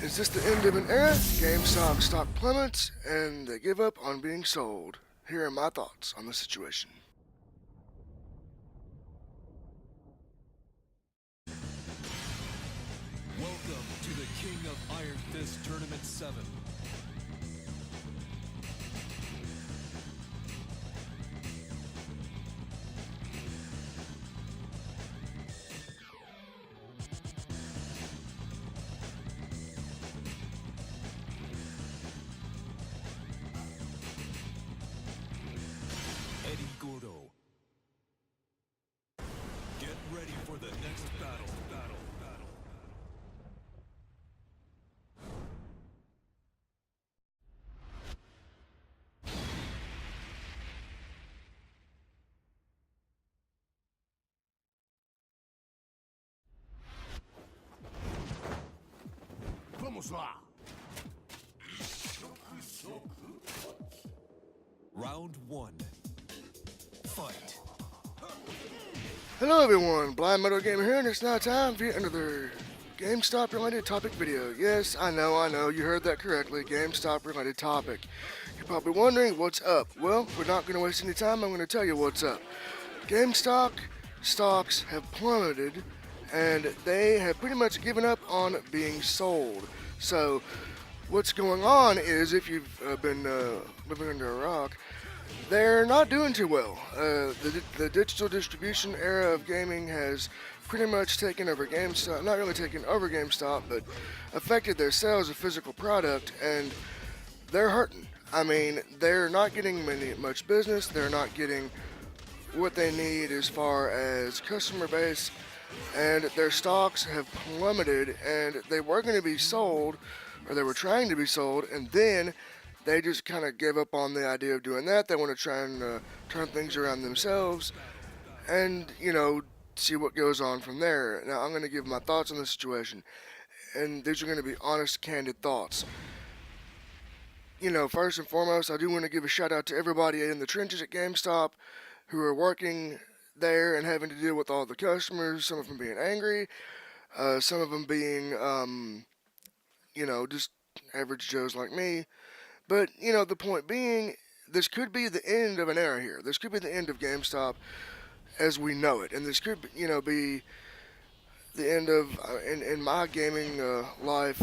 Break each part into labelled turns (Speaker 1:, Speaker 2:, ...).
Speaker 1: Is this the end of an era? GameStop stock plummets and they give up on being sold. Here are my thoughts on the situation.
Speaker 2: Welcome to the King of Iron Fist Tournament 7. Eddie Gordo. Get ready for the next battle.
Speaker 3: Vamos lá!
Speaker 2: Round 1. Fight.
Speaker 1: Hello everyone, Blind Metal Gamer here, and it's now time for another GameStop related topic video. Yes, I know, you heard that correctly, GameStop related topic. You're probably wondering what's up. Well, we're not going to waste any time, I'm going to tell you what's up. GameStop stocks have plummeted, and they have pretty much given up on being sold. So, what's going on is, if you've been living under a rock, they're not doing too well. The digital distribution era of gaming has pretty much taken over GameStop. Not really taken over GameStop, but affected their sales of physical product, and they're hurting. I mean, they're not getting much business. They're not getting what they need as far as customer base, and their stocks have plummeted, and they were going to be sold, or they were trying to be sold, and then they just kind of gave up on the idea of doing that. They want to try and turn things around themselves and, see what goes on from there. Now, I'm going to give my thoughts on the situation, and these are going to be honest, candid thoughts. First and foremost, I do want to give a shout out to everybody in the trenches at GameStop who are working there and having to deal with all the customers, some of them being angry, some of them being, just average Joes like me. But, the point being, this could be the end of an era here. This could be the end of GameStop as we know it. And this could, be the end of, in my gaming life,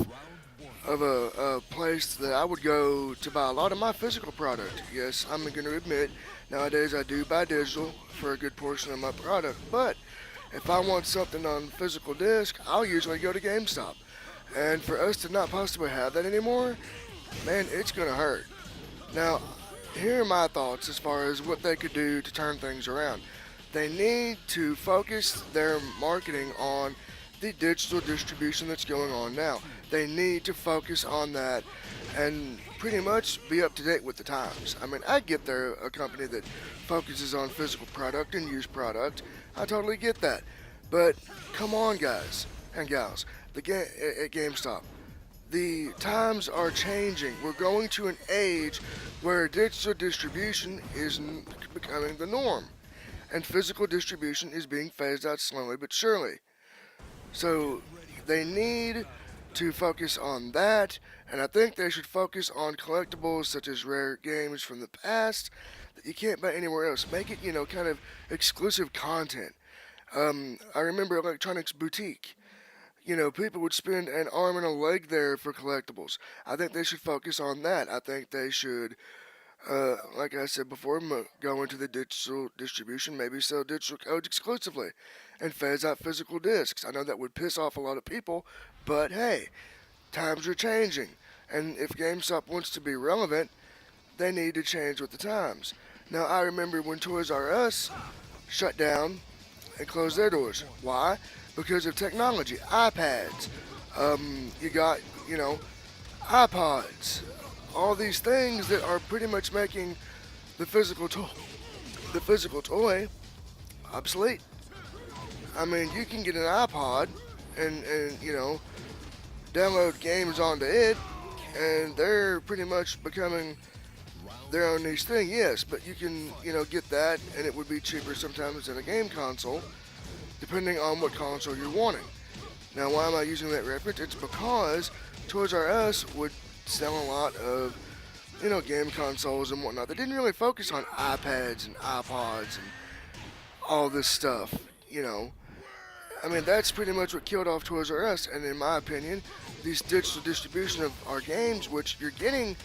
Speaker 1: of a place that I would go to buy a lot of my physical product. Yes, I'm going to admit, nowadays I do buy digital for a good portion of my product. But if I want something on physical disc, I'll usually go to GameStop. And for us to not possibly have that anymore, man, it's going to hurt. Now, here are my thoughts as far as what they could do to turn things around. They need to focus their marketing on the digital distribution that's going on now. They need to focus on that and pretty much be up to date with the times. I mean, I get they're a company that focuses on physical product and used product. I totally get that. But come on, guys and gals, at GameStop. The times are changing. We're going to an age where digital distribution is becoming the norm, and physical distribution is being phased out slowly but surely. So they need to focus on that, and I think they should focus on collectibles such as rare games from the past that you can't buy anywhere else. Make it, kind of exclusive content. I remember Electronics Boutique. People would spend an arm and a leg there for collectibles. I think they should focus on that. I think they should, like I said before, go into the digital distribution, maybe sell digital codes exclusively, and phase out physical discs. I know that would piss off a lot of people, but hey, times are changing. And if GameStop wants to be relevant, they need to change with the times. Now, I remember when Toys R Us shut down and closed their doors. Why? Because of technology, iPads, you got, iPods, all these things that are pretty much making the physical toy obsolete. I mean, you can get an iPod and download games onto it, and they're pretty much becoming their own niche thing. Yes, but you can, get that, and it would be cheaper sometimes than a game console, depending on what console you're wanting. Now, why am I using that reference? It's because Toys R Us would sell a lot of, game consoles and whatnot. They didn't really focus on iPads and iPods and all this stuff, you know. I mean, that's pretty much what killed off Toys R Us, and in my opinion, these digital distribution of our games, which you're getting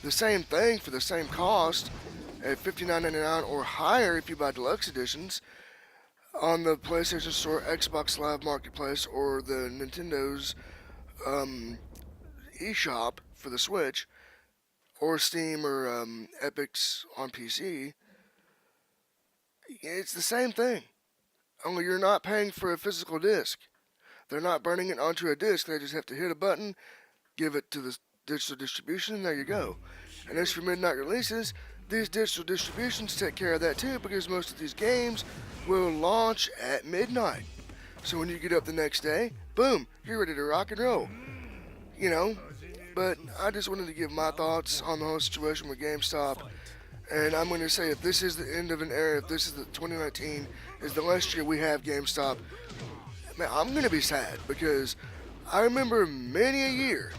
Speaker 1: the same thing for the same cost at $59.99 or higher if you buy deluxe editions on the PlayStation Store, Xbox Live Marketplace, or the Nintendo's eShop for the Switch, or Steam or Epic's on PC. It's the same thing, only you're not paying for a physical disc. They're not burning it onto a disc. They just have to hit a button, give it to the digital distribution, and there you go. And as for midnight releases, these digital distributions take care of that too, because most of these games will launch at midnight. So when you get up the next day, boom, you're ready to rock and roll. You know, but I just wanted to give my thoughts on the whole situation with GameStop. And I'm going to say, if this is the end of an era, if this is the 2019 is the last year we have GameStop, man, I'm going to be sad, because I remember many a year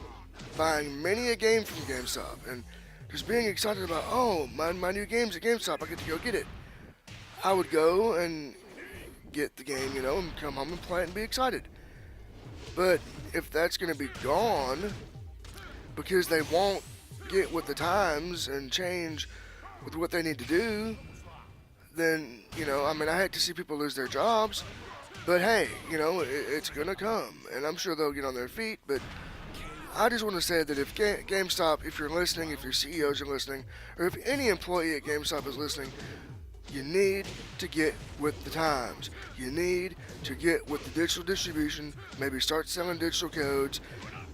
Speaker 1: buying many a game from GameStop and just being excited about, oh, my new game's at GameStop, I get to go get it. I would go and get the game, and come home and play it and be excited. But if that's going to be gone because they won't get with the times and change with what they need to do, then, I hate to see people lose their jobs, but hey, it's going to come, and I'm sure they'll get on their feet. But I just want to say that if GameStop, if you're listening, if your CEOs are listening, or if any employee at GameStop is listening, you need to get with the times. You need to get with the digital distribution, maybe start selling digital codes,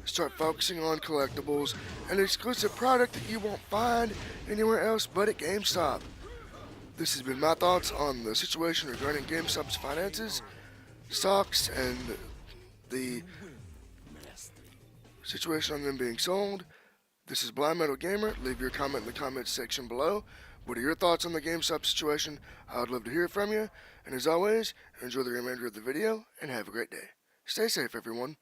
Speaker 1: start focusing on collectibles, an exclusive product that you won't find anywhere else but at GameStop. This has been my thoughts on the situation regarding GameStop's finances, stocks, and the situation on them being sold. This is Blind Metal Gamer. Leave your comment in the comments section below. What are your thoughts on the GameStop situation? I would love to hear from you. And as always, enjoy the remainder of the video and have a great day. Stay safe, everyone.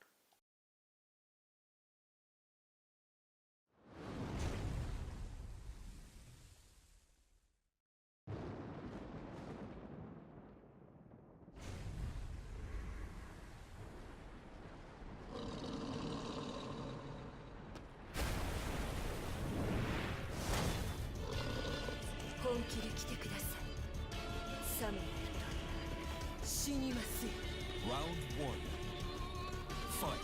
Speaker 2: Round one. Fight.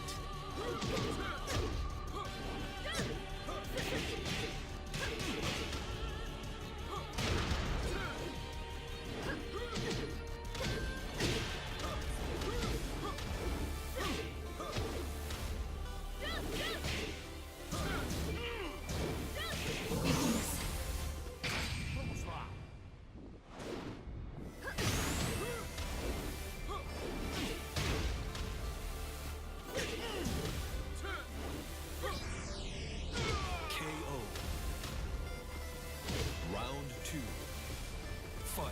Speaker 2: Round two. Fight.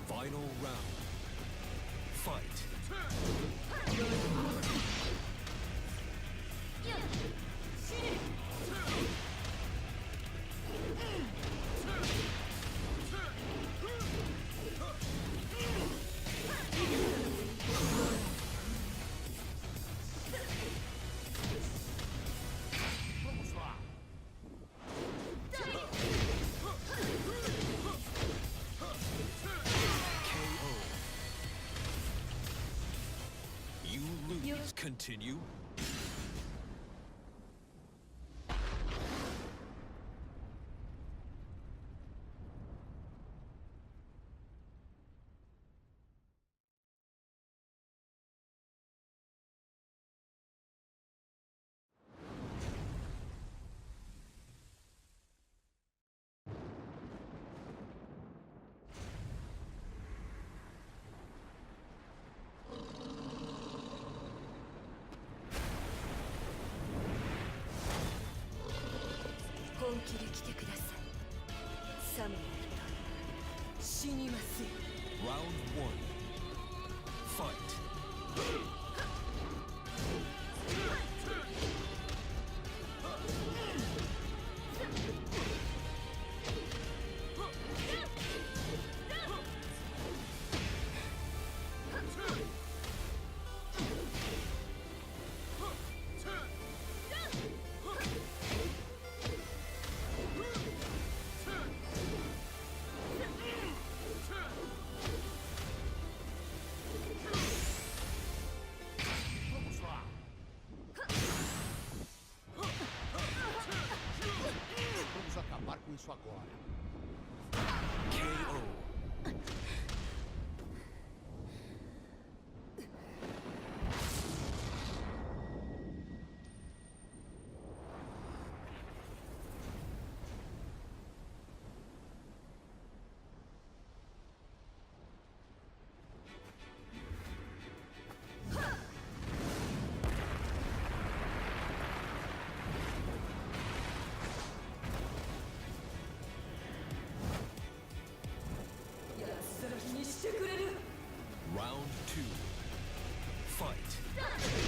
Speaker 2: Final round. Fight. Continue. Round one. Fight.
Speaker 3: Vamos acabar com isso agora.
Speaker 2: KO. Round two. Fight.